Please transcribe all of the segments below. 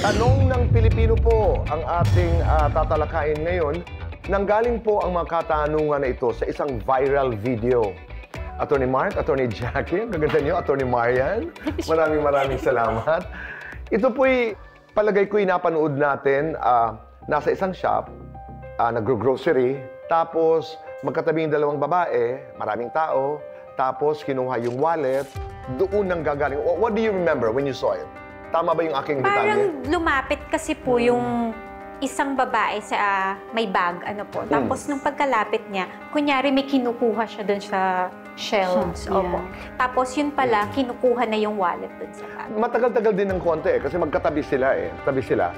Tanong ng Pilipino po ang ating tatalakayin ngayon. Nanggaling po ang mga katanungan na ito sa isang viral video. Attorney Mark, Attorney Jackie, ang gaganda niyo, Attorney Marian. Maraming salamat. Ito po'y palagay ko'y napanood natin nasa isang shop, nagro-grocery, tapos magkatabi yung dalawang babae, maraming tao, tapos kinuha yung wallet, doon nang gagaling. What do you remember when you saw it? Tama ba yung aking detalye? Parang lumapit kasi po yung isang babae sa may bag, ano po. Tapos nung pagkalapit niya, kunyari may kinukuha siya doon sa shelves. Opo. Tapos yun pala, kinukuha na yung wallet doon sa bag. Matagal-tagal din ng konti kasi magkatabi sila Tabi sila.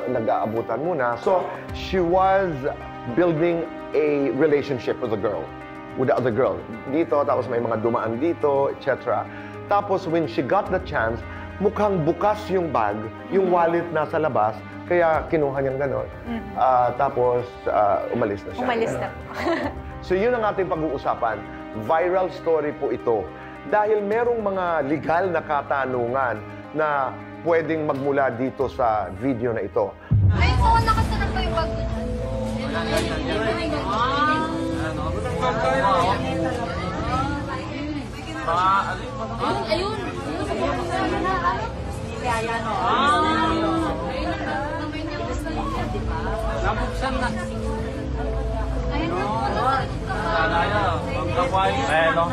Nag-aabutan muna. So, she was building a relationship with the girl. With the other girl. Dito, tapos may mga dumaan dito, etc. Tapos when she got the chance, mukhang bukas yung bag, yung wallet nasa labas, kaya kinuha niyang gano'n. Tapos, umalis na siya. Umalis na po. So, yun ang ating pag-uusapan. Viral story po ito. Dahil merong mga legal na katanungan na pwedeng magmula dito sa video na ito. Ay, so nakasarap pa yung bag ko dyan. Ayun. Nabuksan na.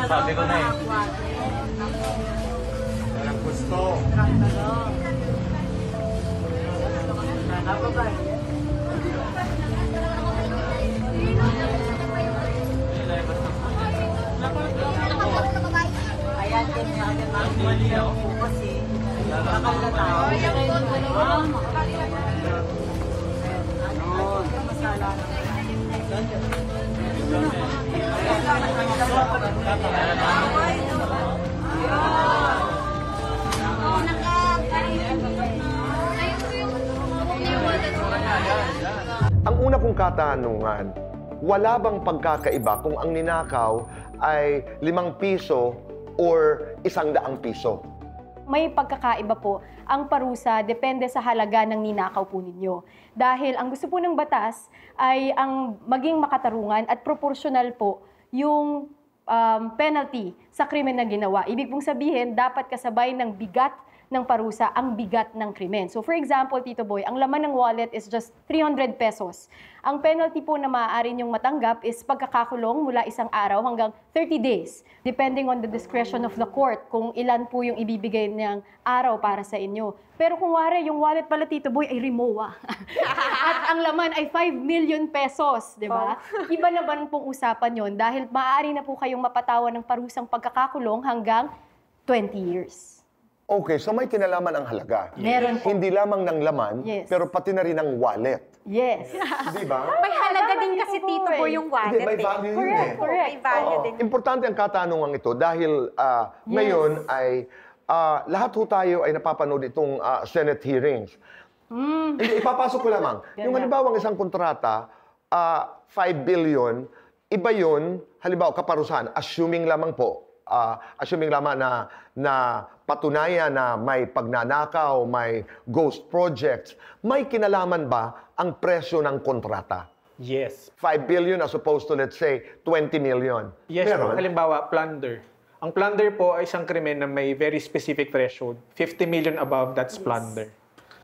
Sabi ko na eh. Walang gusto. Ayan, kasi bakal na tao. Ang una kong katanungan, wala bang pagkakaiba kung ang ninakaw ay 5 piso or 100 piso? May pagkakaiba po ang parusa depende sa halaga ng ninakaw po ninyo. Dahil ang gusto po ng batas ay ang maging makatarungan at proporsyonal po yung penalty sa krimen na ginawa. Ibig pong sabihin, dapat kasabay ng bigat ng parusa ang bigat ng krimen. So for example, Tito Boy, ang laman ng wallet is just 300 pesos. Ang penalty po na maaari niyong matanggap is pagkakakulong mula 1 araw hanggang 30 days, depending on the discretion of the court kung ilan po yung ibibigay ng araw para sa inyo. Pero kung wari, yung wallet pala, Tito Boy, ay Rimowa. At ang laman ay 5 million pesos, di ba? Iba na ba pong usapan yon dahil maaari na po kayong mapatawan ng parusang pagkakakulong hanggang 20 years. Okay, so may kinalaman ang halaga. Meron po. Hindi lamang ng laman, Yes. pero pati na rin ang wallet. Yes. Di ba? May halaga din Tama, kasi, Tito Tito Boy. po, yung wallet. Hindi, may value yun Correct, eh. correct. May value din. Importante ang katanungan ito dahil ngayon ay lahat ho tayo ay napapanood itong Senate hearings. Hindi, ipapasok ko lamang. Yung halimbawa isang kontrata, 5 billion, iba yun, halimbawa kaparusahan, assuming lamang na patunayan na may pagnanakaw, may ghost projects, may kinalaman ba ang presyo ng kontrata? Yes. 5 billion as opposed to, let's say, 20 million. Yes, po. Meron? Halimbawa, plunder. Ang plunder po ay isang krimen na may very specific threshold. 50 million above, that's plunder.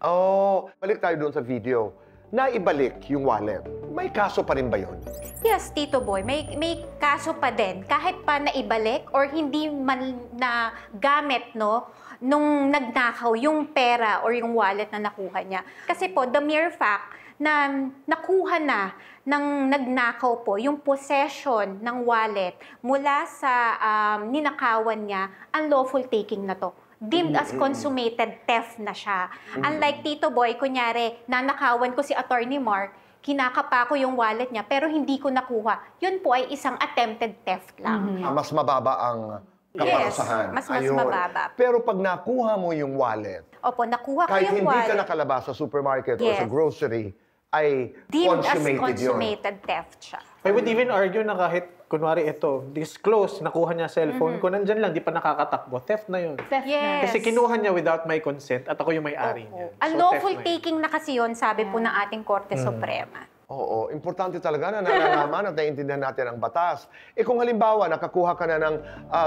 Oh, balik tayo doon sa video. Naibalik yung wallet. May kaso pa rin ba yun? Yes, Tito Boy, may kaso pa din. Kahit pa naibalik or hindi man na gamit, no, nung nagnakaw yung pera or yung wallet na nakuha niya. Kasi po, the mere fact na nakuha na ng nagnakaw po yung possession ng wallet mula sa ninakawan niya, unlawful taking na to. Deemed as consummated theft na siya. Unlike Tito Boy, kunyari, nanakawan ko si Attorney Mark, kinakapa ko yung wallet niya, pero hindi ko nakuha. Yun po ay isang attempted theft lang. Mas mababa ang kaparusahan. Yes, mas Ayun. mababa. Pero pag nakuha mo yung wallet, Opo, nakuha ko kahit yung hindi wallet. ka nakalabas sa supermarket or sa Yes. grocery, ay Deemed as consummated yun. consummated theft siya. I would even argue na kahit kunwari ito, disclose, nakuha niya cellphone ko, nandyan lang, di pa nakakatakbo. Theft na yun. Theft na. Yes. Kasi kinuha niya without my consent at ako yung may-ari niya. So, Unlawful theft na yun. taking na kasi yun, sabi po ng ating Korte Suprema. Oo, importante talaga na nalalaman at naiintindihan natin ang batas. Kung halimbawa, nakakuha ka na ng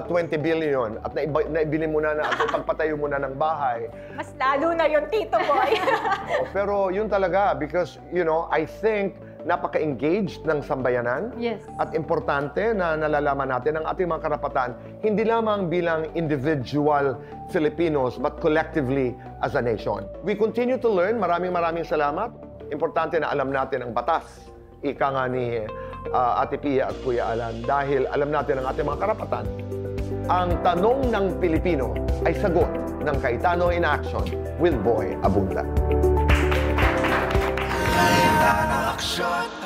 20 billion at naibili mo na at pagpatayo mo na ng bahay. Mas lalo na yun, Tito Boy. Pero yun talaga, because, I think, napaka-engaged ng sambayanan. Yes. At importante na nalalaman natin ang ating mga karapatan, hindi lamang bilang individual Filipinos, but collectively as a nation. We continue to learn. Maraming salamat. Importante na alam natin ang batas. Ika nga ni Ate Pia at Kuya Alan. Dahil alam natin ang ating mga karapatan. Ang tanong ng Pilipino ay sagot ng Cayetano in Action with Boy Abunda. Action.